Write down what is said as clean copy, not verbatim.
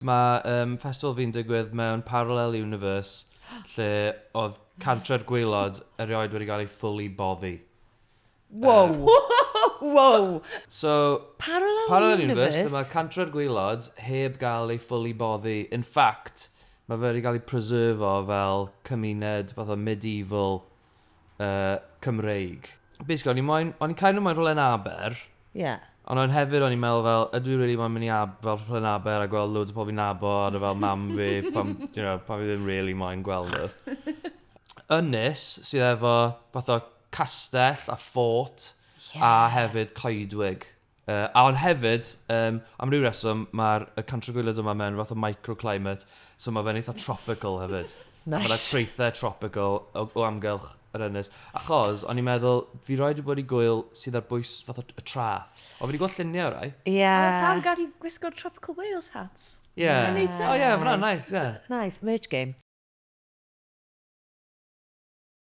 Mae festival fi'n digwydd mewn parallel universe lle oedd Cantre'r Gwaelod erioed wedi cael ei fully boddi. Wow. Wow. So, Parallel universe? lle mae Cantre'r Gwaelod heb gael ei fully boddi. In fact, mae fe wedi cael ei preserfo fel cymuned fath o medieval Cymreig. Basically, o'n i'n kind of moyn rhywle'n aber. Yeah. Ond o'n hefyd o'n i'n meddwl fel, ydw i really moyn mynd i fel rhywle'n aber a gweld loads o pobl fi'n nabod a fel mam fi, pan fi ddim really moyn gweld nhw. Ynys sydd efo fath o castell a ffort a hefyd coedwig. A ond hefyd, am ryw reswm, mae'r Cantre'r Gwaelod yma mewn fath o microclimate, so mae fe'n eitha tropical hefyd. Nice. Mae'n traethau tropical o amgylch yr ynys. Achos, o'n i'n meddwl, fi roed i bod i gwyl sydd ar bwys fath o y trath. O, fi wedi gweld lluniau, rai? Yeah. Pam gael i gwisgo Tropical Wales hats? Yeah. Yn neud sense. Oh, yeah, mae'n nice, yeah. Nice, merge game.